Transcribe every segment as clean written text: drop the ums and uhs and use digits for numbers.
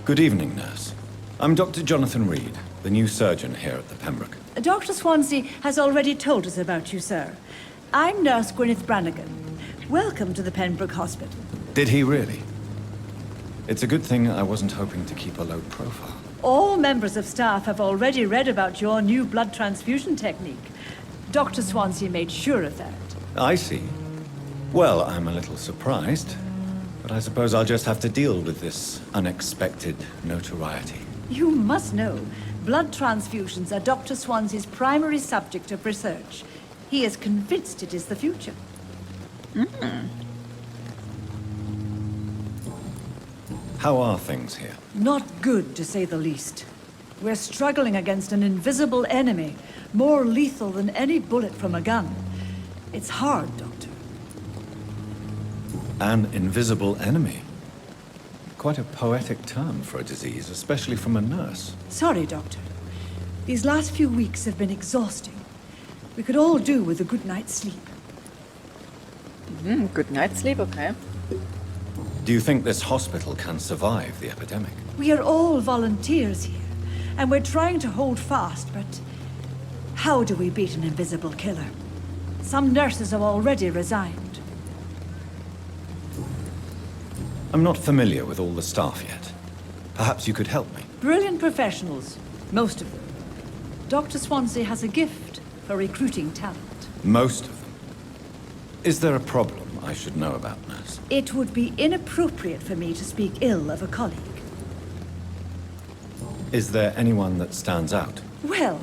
Good evening, nurse. I'm Dr. Jonathan Reed, the new surgeon here at the Pembroke. Dr. Swansea has already told us about you, sir. I'm Nurse Gwyneth Brannigan. Welcome to the Pembroke Hospital. Did he really? It's a good thing I wasn't hoping to keep a low profile. All members of staff have already read about your new blood transfusion technique. Dr. Swansea made sure of that. I see. Well, I'm a little surprised, but I suppose I'll just have to deal with this unexpected notoriety. You must know, blood transfusions are Dr. Swansea's primary subject of research. He is convinced it is the future. How are things here? Not good, to say the least. We're struggling against an invisible enemy, more lethal than any bullet from a gun. It's hard, Doctor. An invisible enemy? Quite a poetic term for a disease, especially from a nurse. Sorry, Doctor. These last few weeks have been exhausting. We could all do with a good night's sleep. Good night's sleep, okay. Do you think this hospital can survive the epidemic? We are all volunteers here, and we're trying to hold fast, but how do we beat an invisible killer? Some nurses have already resigned. I'm not familiar with all the staff yet. Perhaps you could help me. Brilliant professionals, most of them. Dr. Swansea has a gift for recruiting talent. Most of them. Is there a problem I should know about, nurse? It would be inappropriate for me to speak ill of a colleague. Is there anyone that stands out? Well,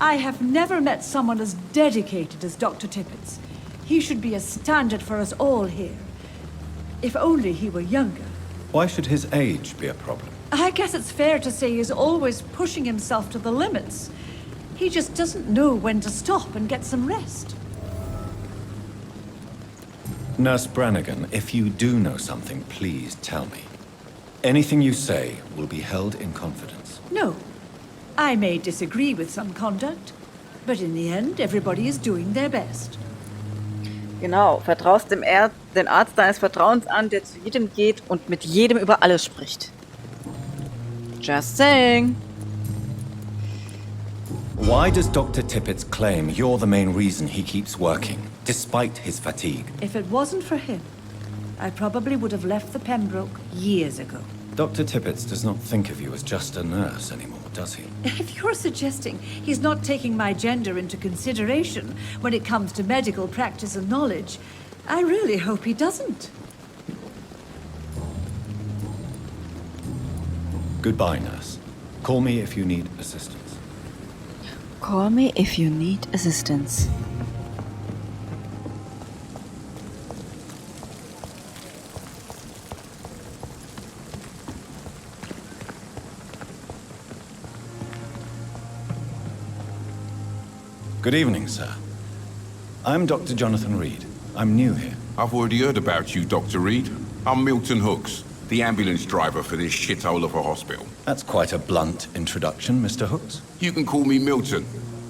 I have never met someone as dedicated as Dr. Tippett. He should be a standard for us all here. If only he were younger. Why should his age be a problem? I guess it's fair to say he's always pushing himself to the limits. He just doesn't know when to stop and get some rest. Nurse Brannigan, if you do know something, please tell me. Anything you say will be held in confidence. No. I may disagree with some conduct, but in the end, everybody is doing their best. Genau, vertraust den Arzt deines Vertrauens an, der zu jedem geht und mit jedem über alles spricht. Just saying. Why does Dr. Tippett claim you're the main reason he keeps working, despite his fatigue? If it wasn't for him, I probably would have left the Pembroke years ago. Dr. Tippett does not think of you as just a nurse anymore, does he? If you're suggesting he's not taking my gender into consideration when it comes to medical practice and knowledge, I really hope he doesn't. Goodbye, nurse. Call me if you need assistance. Call me if you need assistance. Good evening, sir. I'm Dr. Jonathan Reed. I'm new here. I've already heard about you, Dr. Reed. I'm Milton Hooks, the ambulance driver for this shithole of a hospital. That's quite a blunt introduction, Mr. Hooks. You can call me Milton.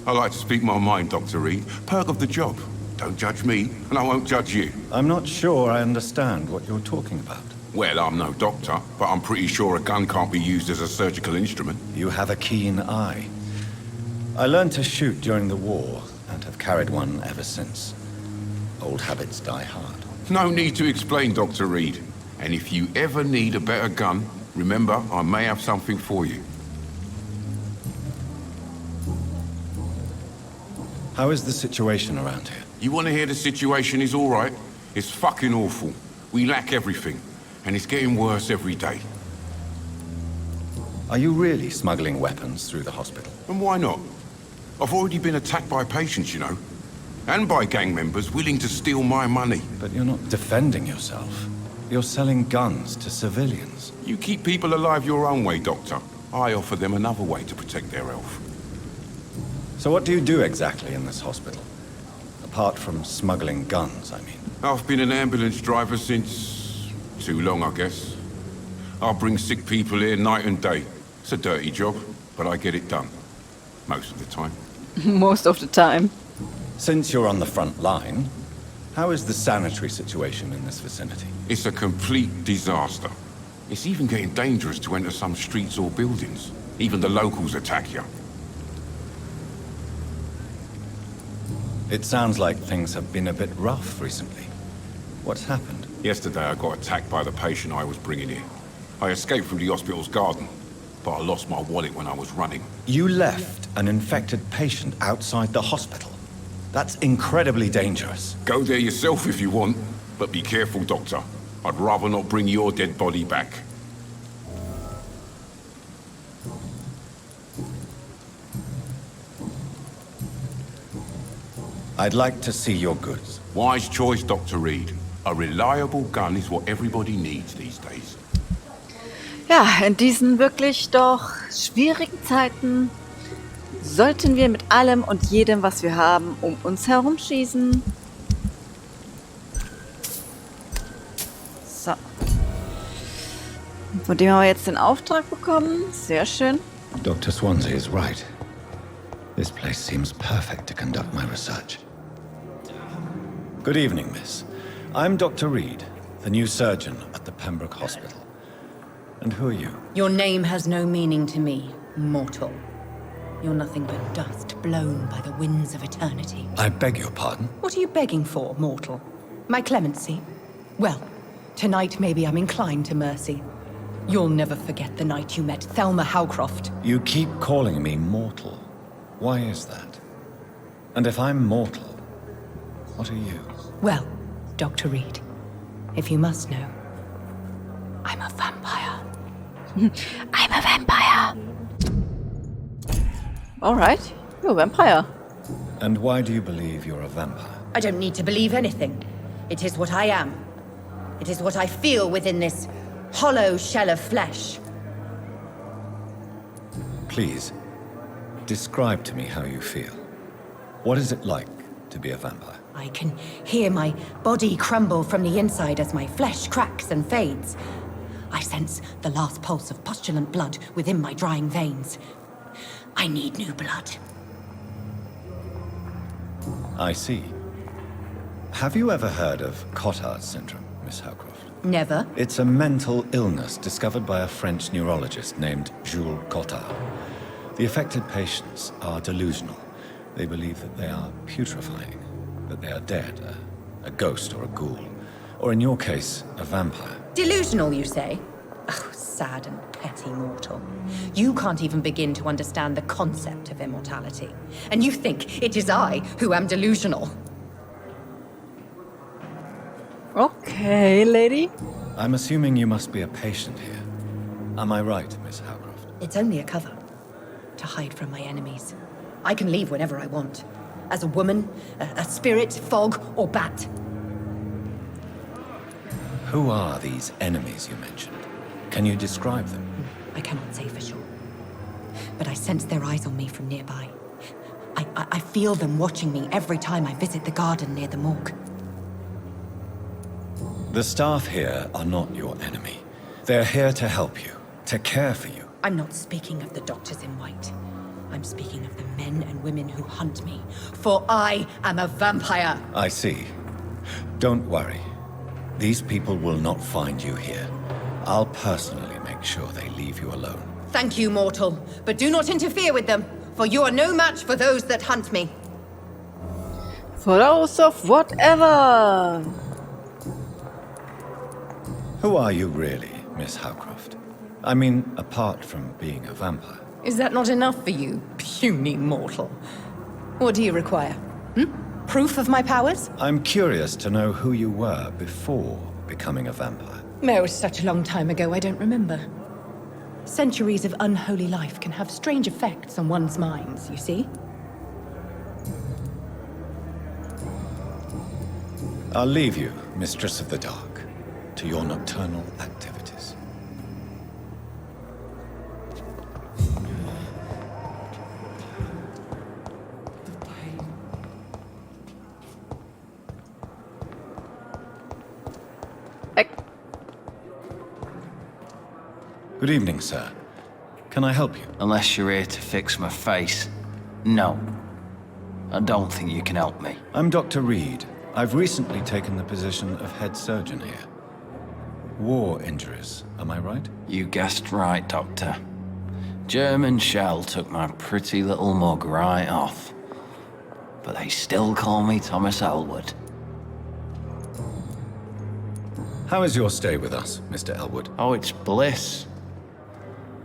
I like to speak my mind, Dr. Reed. Perk of the job. Don't judge me, and I won't judge you. I'm not sure I understand what you're talking about. Well, I'm no doctor, but I'm pretty sure a gun can't be used as a surgical instrument. You have a keen eye. I learned to shoot during the war, and have carried one ever since. Old habits die hard. No need to explain, Dr. Reed. And if you ever need a better gun, remember, I may have something for you. How is the situation around here? You want to hear the situation is all right? It's fucking awful. We lack everything, and it's getting worse every day. Are you really smuggling weapons through the hospital? And why not? I've already been attacked by patients, you know. And by gang members willing to steal my money. But you're not defending yourself. You're selling guns to civilians. You keep people alive your own way, Doctor. I offer them another way to protect their health. So what do you do exactly in this hospital? Apart from smuggling guns, I mean. I've been an ambulance driver since... too long, I guess. I bring sick people here night and day. It's a dirty job, but I get it done. Most of the time. Most of the time. Since you're on the front line, how is the sanitary situation in this vicinity? It's a complete disaster. It's even getting dangerous to enter some streets or buildings. Even the locals attack you. It sounds like things have been a bit rough recently. What's happened? Yesterday I got attacked by the patient I was bringing here. I escaped from the hospital's garden, but I lost my wallet when I was running. You left an infected patient outside the hospital. That's incredibly dangerous. Go there yourself if you want, but be careful, Doctor. I'd rather not bring your dead body back. I'd like to see your goods. Wise choice, Dr. Reed. A reliable gun is what everybody needs these days. Ja, in diesen wirklich doch schwierigen Zeiten sollten wir mit allem und jedem, was wir haben, um uns herum schießen. So. Von dem haben wir jetzt den Auftrag bekommen. Sehr schön. Dr. Swansea is right. This place seems perfect to conduct my research. Good evening, miss. I'm Dr. Reed, the new surgeon at the Pembroke Hospital. And who are you? Your name has no meaning to me, mortal. You're nothing but dust blown by the winds of eternity. I beg your pardon? What are you begging for, mortal? My clemency? Well, tonight maybe I'm inclined to mercy. You'll never forget the night you met Thelma Howcroft. You keep calling me mortal. Why is that? And if I'm mortal, what are you? Well, Dr. Reed, if you must know, I'm a vampire. I'm a vampire. Alright, you're a vampire. And why do you believe you're a vampire? I don't need to believe anything. It is what I am. It is what I feel within this hollow shell of flesh. Please, describe to me how you feel. What is it like to be a vampire? I can hear my body crumble from the inside as my flesh cracks and fades. I sense the last pulse of pustulant blood within my drying veins. I need new blood. I see. Have you ever heard of Cotard syndrome, Miss Howcroft? Never. It's a mental illness discovered by a French neurologist named Jules Cotard. The affected patients are delusional. They believe that they are putrefying, that they are dead, a ghost or a ghoul, or in your case, a vampire. Delusional, you say? Oh, sad and petty mortal. You can't even begin to understand the concept of immortality. And you think it is I who am delusional. Okay, lady. I'm assuming you must be a patient here. Am I right, Miss Howcroft? It's only a cover. To hide from my enemies. I can leave whenever I want. As a woman, a spirit, fog, or bat. Who are these enemies you mentioned? Can you describe them? I cannot say for sure. But I sense their eyes on me from nearby. I feel them watching me every time I visit the garden near the morgue. The staff here are not your enemy. They're here to help you, to care for you. I'm not speaking of the doctors in white. I'm speaking of the men and women who hunt me. For I am a vampire. I see. Don't worry. These people will not find you here. I'll personally make sure they leave you alone. Thank you, mortal. But do not interfere with them, for you are no match for those that hunt me. For those of whatever. Who are you really, Miss Howcroft? I mean, apart from being a vampire. Is that not enough for you, puny mortal? What do you require? Proof of my powers? I'm curious to know who you were before becoming a vampire. No, it was such a long time ago, I don't remember. Centuries of unholy life can have strange effects on one's minds, you see? I'll leave you, Mistress of the Dark, to your nocturnal activities. Good evening, sir. Can I help you? Unless you're here to fix my face. No. I don't think you can help me. I'm Dr. Reed. I've recently taken the position of head surgeon here. War injuries, am I right? You guessed right, Doctor. German shell took my pretty little mug right off. But they still call me Thomas Elwood. How is your stay with us, Mr. Elwood? Oh, it's bliss.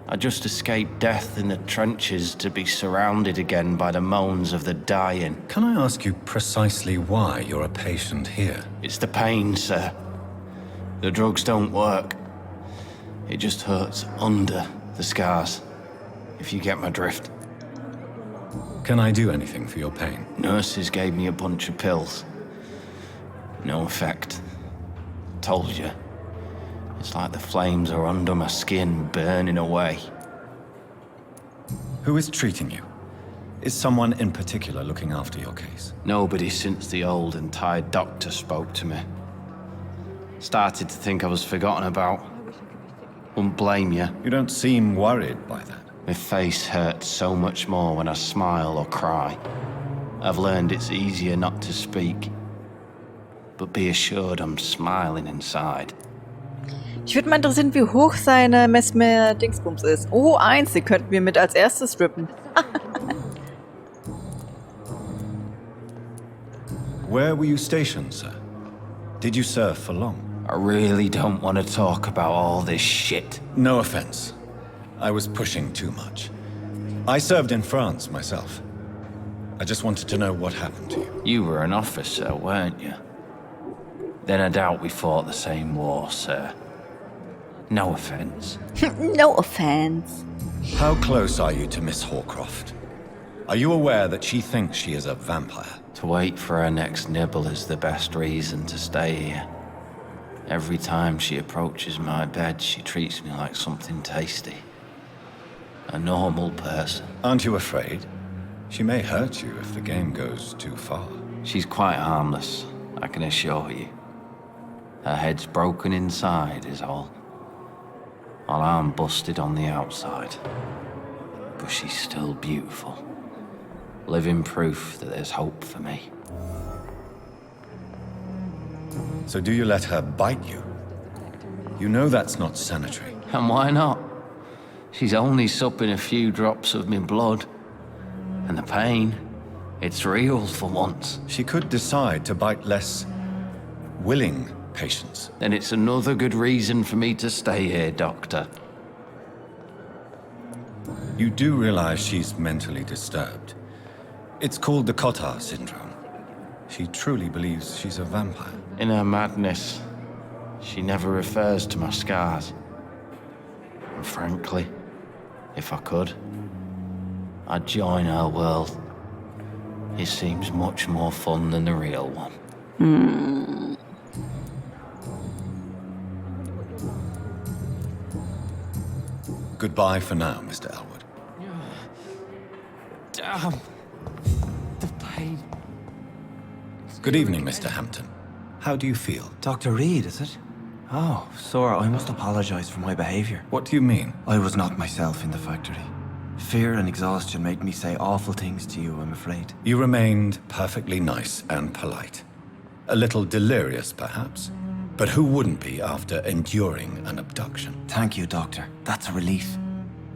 I just escaped death in the trenches to be surrounded again by the moans of the dying. Can I ask you precisely why you're a patient here? It's the pain, sir. The drugs don't work. It just hurts under the scars, if you get my drift. Can I do anything for your pain? Nurses gave me a bunch of pills. No effect. Told you. It's like the flames are under my skin, burning away. Who is treating you? Is someone in particular looking after your case? Nobody since the old and tired doctor spoke to me. Started to think I was forgotten about. Wouldn't blame you. You don't seem worried by that. My face hurts so much more when I smile or cry. I've learned it's easier not to speak. But be assured I'm smiling inside. Ich würde mal interessieren, wie hoch seine Messmer-Dingsbums ist. Oh, 1, die könnten wir mit als erstes strippen. Where were you stationed, sir? Did you serve for long? I really don't want to talk about all this shit. No offense. I was pushing too much. I served in France myself. I just wanted to know what happened to you. You were an officer, weren't you? Then I doubt we fought the same war, sir. No offense. No offense. How close are you to Miss Horcroft? Are you aware that she thinks she is a vampire? To wait for her next nibble is the best reason to stay here. Every time she approaches my bed, she treats me like something tasty. A normal person. Aren't you afraid? She may hurt you if the game goes too far. She's quite harmless, I can assure you. Her head's broken inside is all. While I'm busted on the outside. But she's still beautiful. Living proof that there's hope for me. So do you let her bite you? You know that's not sanitary. And why not? She's only supping a few drops of me blood. And the pain, it's real for once. She could decide to bite less willing patients. Then it's another good reason for me to stay here, Doctor. You do realize she's mentally disturbed. It's called the Cotard syndrome. She truly believes she's a vampire. In her madness, she never refers to my scars. And frankly, if I could, I'd join her world. It seems much more fun than the real one. Goodbye for now, Mr. Elwood. Damn. The pain. Good evening, Mr. Hampton. How do you feel? Dr. Reed, is it? Oh, sir, I must apologize for my behavior. What do you mean? I was not myself in the factory. Fear and exhaustion made me say awful things to you, I'm afraid. You remained perfectly nice and polite. A little delirious, perhaps. But who wouldn't be after enduring an abduction? Thank you, Doctor. That's a relief.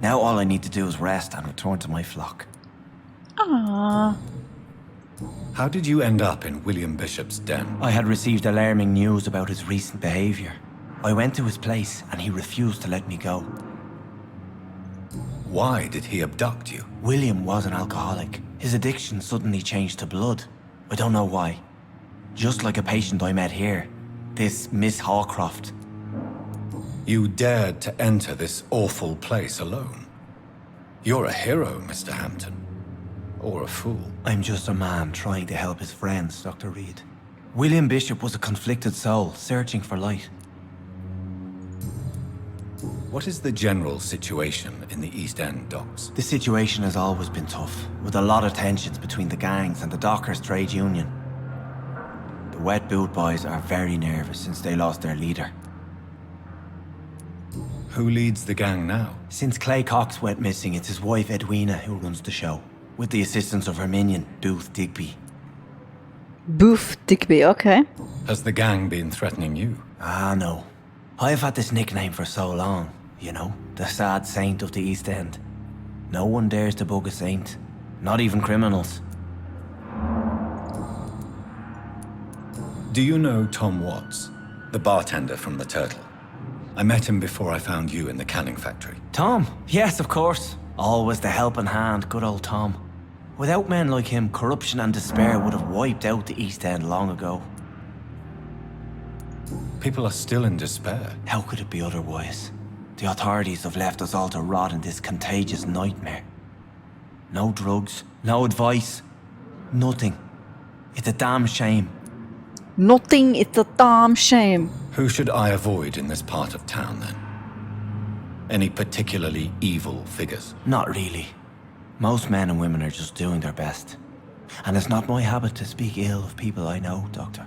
Now all I need to do is rest and return to my flock. Ah. How did you end up in William Bishop's den? I had received alarming news about his recent behavior. I went to his place and he refused to let me go. Why did he abduct you? William was an alcoholic. His addiction suddenly changed to blood. I don't know why. Just like a patient I met here. This Miss Horcroft. You dared to enter this awful place alone. You're a hero, Mr. Hampton. Or a fool. I'm just a man trying to help his friends, Dr. Reed. William Bishop was a conflicted soul, searching for light. What is the general situation in the East End docks? The situation has always been tough, with a lot of tensions between the gangs and the dockers' trade union. The Wet Boot Boys are very nervous since they lost their leader. Who leads the gang now? Since Clay Cox went missing, it's his wife Edwina who runs the show, with the assistance of her minion, Booth Digby. Booth Digby, okay. Has the gang been threatening you? Ah, no. I've had this nickname for so long, you know, the sad saint of the East End. No one dares to bug a saint, not even criminals. Do you know Tom Watts, the bartender from the Turtle? I met him before I found you in the canning factory. Tom? Yes, of course. Always the helping hand, good old Tom. Without men like him, corruption and despair would have wiped out the East End long ago. People are still in despair. How could it be otherwise? The authorities have left us all to rot in this contagious nightmare. No drugs, no advice, nothing. It's a damn shame. Nothing is a damn shame. Who should I avoid in this part of town, then? Any particularly evil figures? Not really. Most men and women are just doing their best. And it's not my habit to speak ill of people I know, Doctor.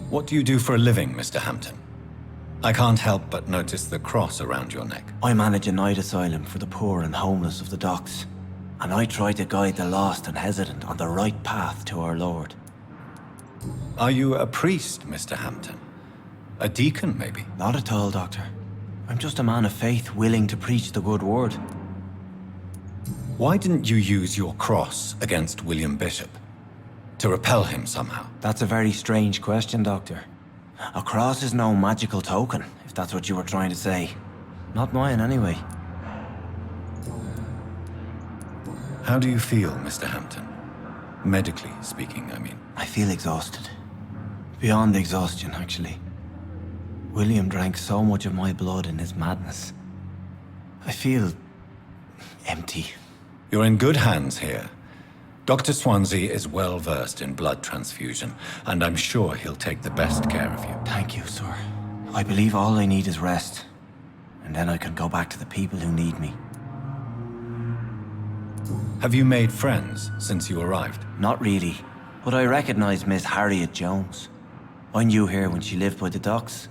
What do you do for a living, Mr. Hampton? I can't help but notice the cross around your neck. I manage a night asylum for the poor and homeless of the docks. And I try to guide the lost and hesitant on the right path to our Lord. Are you a priest, Mr. Hampton? A deacon, maybe? Not at all, Doctor. I'm just a man of faith willing to preach the good word. Why didn't you use your cross against William Bishop? To repel him somehow? That's a very strange question, Doctor. A cross is no magical token, if that's what you were trying to say. Not mine, anyway. How do you feel, Mr. Hampton? Medically speaking, I mean. I feel exhausted. Beyond exhaustion, actually. William drank so much of my blood in his madness. I feel empty. You're in good hands here. Dr. Swansea is well versed in blood transfusion, and I'm sure he'll take the best care of you. Thank you, sir. I believe all I need is rest. And then I can go back to the people who need me. Have you made friends since you arrived? Not really, but I recognize Miss Harriet Jones. I knew her when she lived by the docks.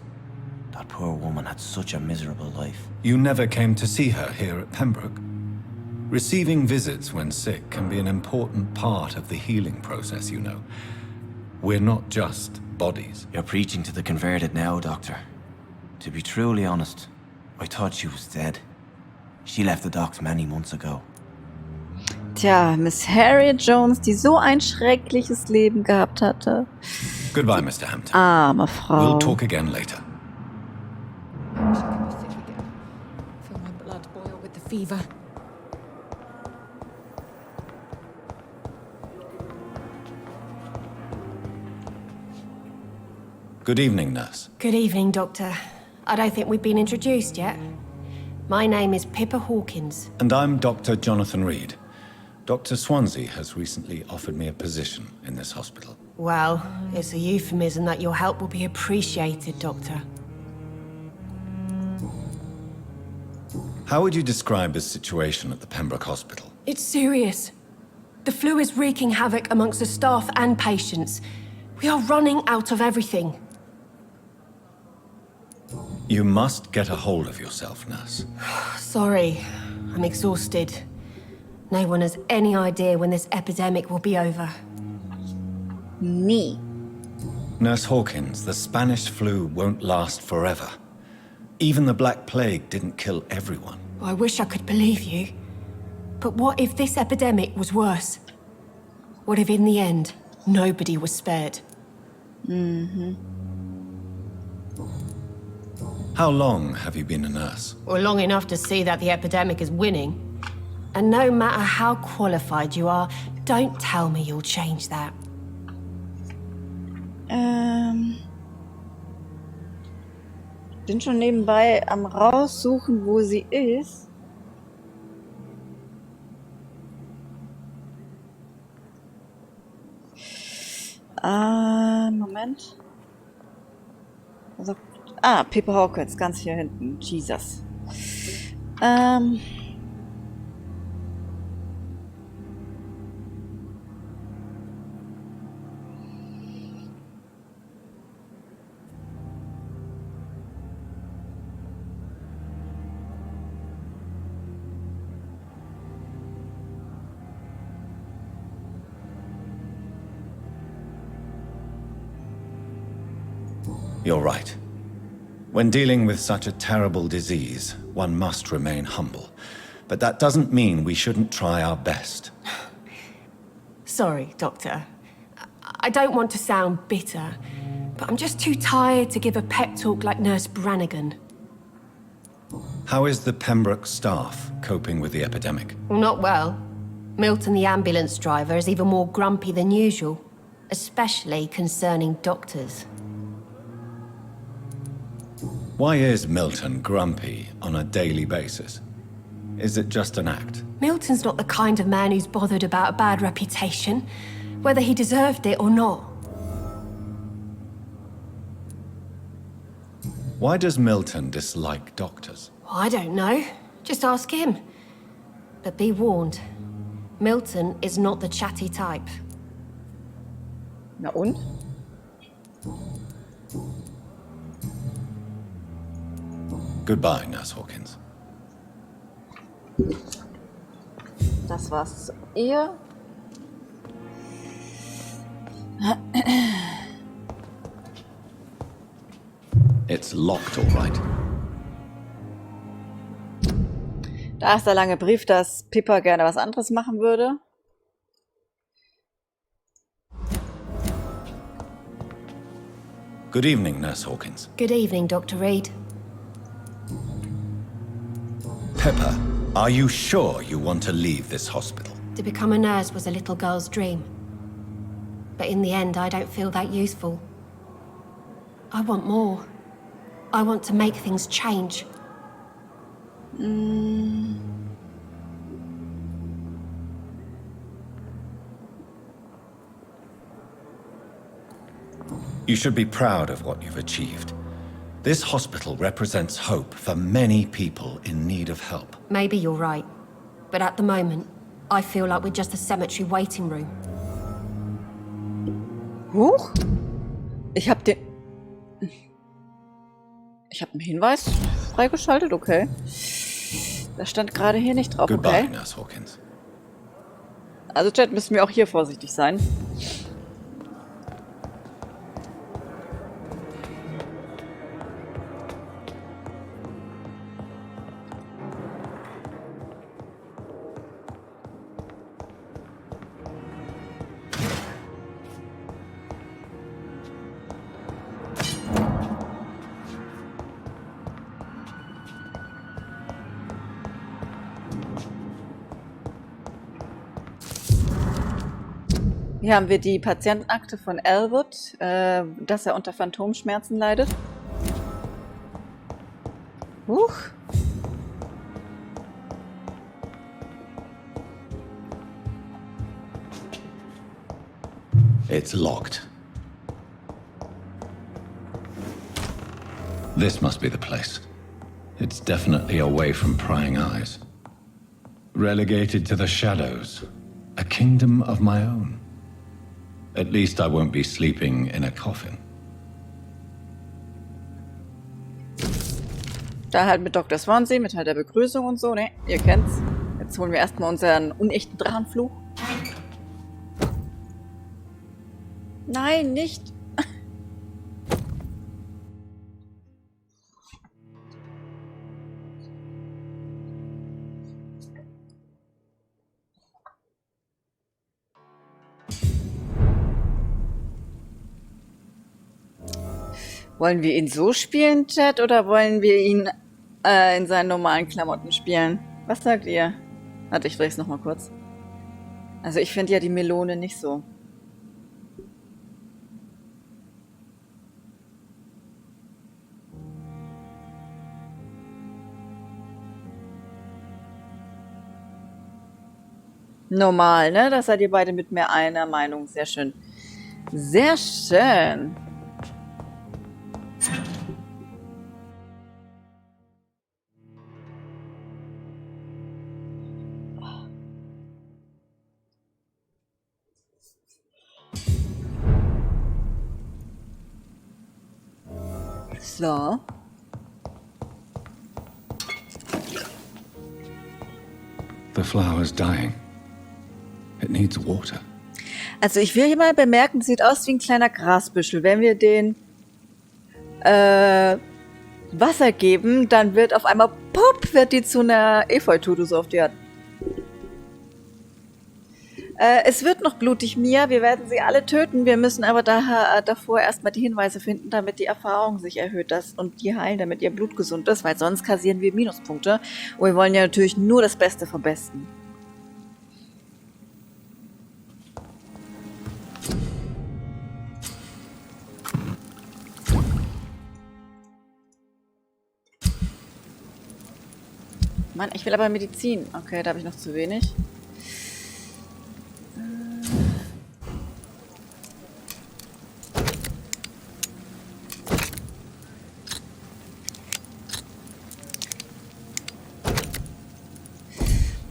That poor woman had such a miserable life. You never came to see her here at Pembroke? Receiving visits when sick can be an important part of the healing process, you know. We're not just bodies. You're preaching to the converted now, Doctor. To be truly honest, I thought she was dead. She left the docks many months ago. Tja, Miss Harriet Jones, die so ein schreckliches Leben gehabt hatte. Goodbye, Mr. Hampton. Arme Frau. We'll talk again later. I wish I could be sick again. Feel my blood boil with the fever. Good evening, nurse. Good evening, Doctor. I don't think we've been introduced yet. My name is Pippa Hawkins. And I'm Dr. Jonathan Reed. Dr. Swansea has recently offered me a position in this hospital. Well, it's a euphemism that your help will be appreciated, Doctor. How would you describe the situation at the Pembroke Hospital? It's serious. The flu is wreaking havoc amongst the staff and patients. We are running out of everything. You must get a hold of yourself, nurse. Sorry, I'm exhausted. No one has any idea when this epidemic will be over. Nie. Nurse Hawkins, the Spanish flu won't last forever. Even the Black Plague didn't kill everyone. I wish I could believe you. But what if this epidemic was worse? What if in the end, nobody was spared? How long have you been a nurse? Or long enough to see that the epidemic is winning. And no matter how qualified you are, don't tell me you'll change that. Bin schon nebenbei am raussuchen, wo sie ist. Moment. Also, Pippa Hawkins, ganz hier hinten. Jesus. You're right. When dealing with such a terrible disease, one must remain humble. But that doesn't mean we shouldn't try our best. Sorry, Doctor. I don't want to sound bitter, but I'm just too tired to give a pep talk like Nurse Brannigan. How is the Pembroke staff coping with the epidemic? Well, not well. Milton, the ambulance driver, is even more grumpy than usual, especially concerning doctors. Why is Milton grumpy on a daily basis? Is it just an act? Milton's not the kind of man who's bothered about a bad reputation, whether he deserved it or not. Why does Milton dislike doctors? I don't know. Just ask him. But be warned, Milton is not the chatty type. Na und? Goodbye, Nurse Hawkins. Das war's zu ihr. It's locked, all right. Da ist der lange Brief, dass Pippa gerne was anderes machen würde. Good evening, Nurse Hawkins. Good evening, Dr. Reed. Pepper, are you sure you want to leave this hospital? To become a nurse was a little girl's dream. But in the end, I don't feel that useful. I want more. I want to make things change. You should be proud of what you've achieved. This hospital represents hope for many people in need of help. Maybe you're right. But at the moment, I feel like we're just a cemetery waiting room. Huch! Ich habe einen Hinweis freigeschaltet, okay. Das stand gerade hier nicht drauf, Goodbye, okay. Nurse Hawkins. Also Chat, müssen wir auch hier vorsichtig sein. Hier haben wir die Patientenakte von Elwood, dass er unter Phantomschmerzen leidet. Huch. It's locked. This must be the place. It's definitely away from prying eyes. Relegated to the shadows. A kingdom of my own. At least I won't be sleeping in a coffin. Da halt mit Dr. Swansea, mit halt der Begrüßung und so, ne? Ihr kennt's. Jetzt holen wir erstmal unseren unechten Drachenfluch. Nein, nicht. Wollen wir ihn so spielen, Chat, oder wollen wir ihn in seinen normalen Klamotten spielen? Was sagt ihr? Warte, ich dreh's nochmal kurz. Also ich finde ja die Melone nicht so. Normal, ne? Da seid ihr beide mit mir einer Meinung. Sehr schön. Sehr schön. So. The flower's dying. It needs water. Also ich will hier mal bemerken, sieht aus wie ein kleiner Grasbüschel. Wenn wir den Wasser geben, dann wird auf einmal, pop, wird die zu einer Efeutute so auf die Art. Es wird noch blutig, Mia. Wir werden sie alle töten. Wir müssen aber davor erstmal die Hinweise finden, damit die Erfahrung sich erhöht und die heilen, damit ihr Blut gesund ist, weil sonst kassieren wir Minuspunkte. Und wir wollen ja natürlich nur das Beste vom Besten. Mann, ich will aber Medizin. Okay, da habe ich noch zu wenig.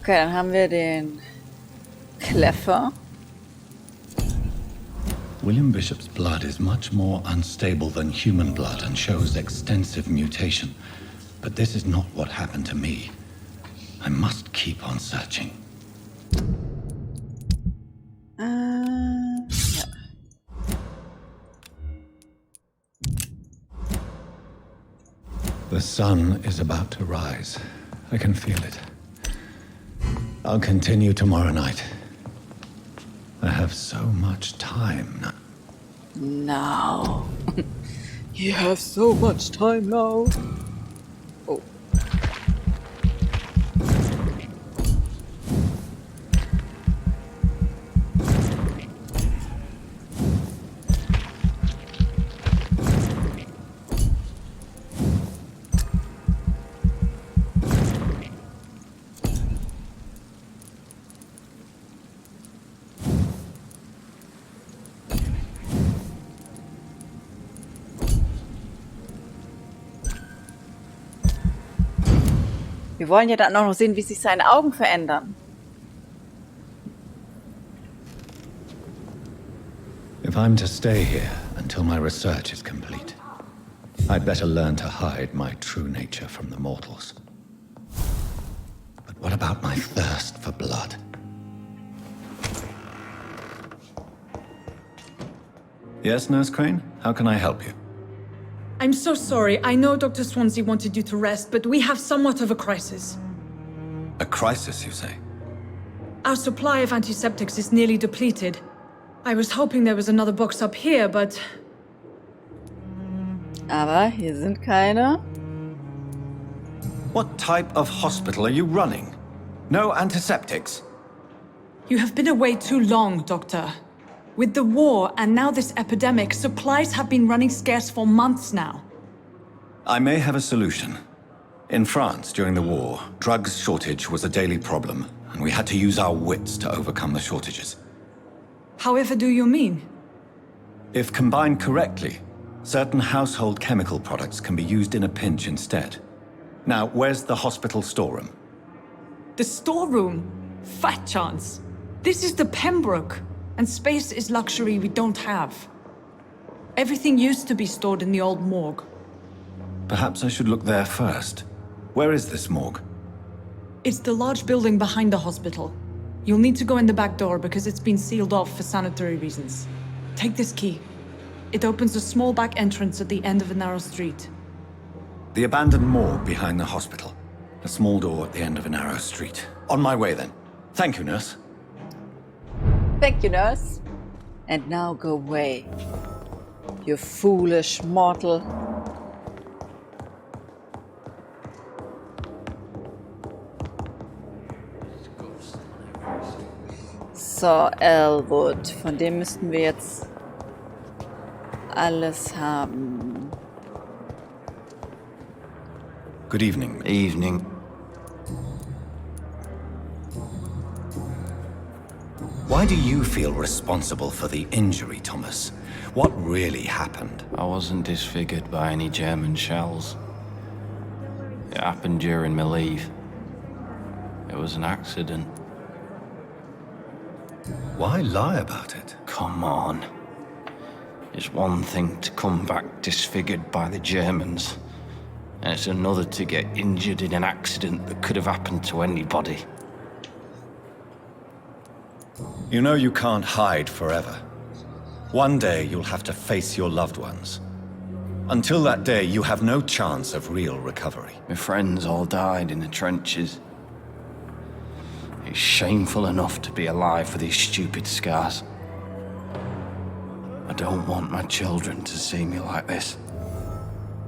Okay, dann haben wir den Kleffer. William Bishop's blood is much more unstable than human blood and shows extensive mutation. But this is not what happened to me. I must keep on searching. Ja. The sun is about to rise. I can feel it. I'll continue tomorrow night. I have so much time now. Now. You have so much time now. Oh. Wir wollen ja dann auch noch sehen, wie sich seine Augen verändern. If I'm to stay here until my research is complete, I'd better learn to hide my true nature from the mortals. But what about my thirst for blood? Yes, Nurse Crane? How can I help you? I'm so sorry. I know Dr. Swansea wanted you to rest, but we have somewhat of a crisis. A crisis, you say? Our supply of antiseptics is nearly depleted. I was hoping there was another box up here, but... Aber hier sind keine. What type of hospital are you running? No antiseptics? You have been away too long, Doctor. With the war and now this epidemic, supplies have been running scarce for months now. I may have a solution. In France, during the war, drugs shortage was a daily problem, and we had to use our wits to overcome the shortages. However do you mean? If combined correctly, certain household chemical products can be used in a pinch instead. Now, where's the hospital storeroom? The storeroom? Fat chance. This is the Pembroke, and space is luxury we don't have. Everything used to be stored in the old morgue. Perhaps I should look there first. Where is this morgue? It's the large building behind the hospital. You'll need to go in the back door because it's been sealed off for sanitary reasons. Take this key. It opens a small back entrance at the end of a narrow street. The abandoned morgue behind the hospital. A small door at the end of a narrow street. On my way then. Thank you, nurse. Thank you, nurse. And now go away. You foolish mortal. So, Elwood. Von dem müssten wir jetzt alles haben. Good evening. Evening. Why do you feel responsible for the injury, Thomas? What really happened? I wasn't disfigured by any German shells. It happened during my leave. It was an accident. Why lie about it? Come on. It's one thing to come back disfigured by the Germans, and it's another to get injured in an accident that could have happened to anybody. You know you can't hide forever. One day you'll have to face your loved ones. Until that day, you have no chance of real recovery. My friends all died in the trenches. It's shameful enough to be alive for these stupid scars. I don't want my children to see me like this.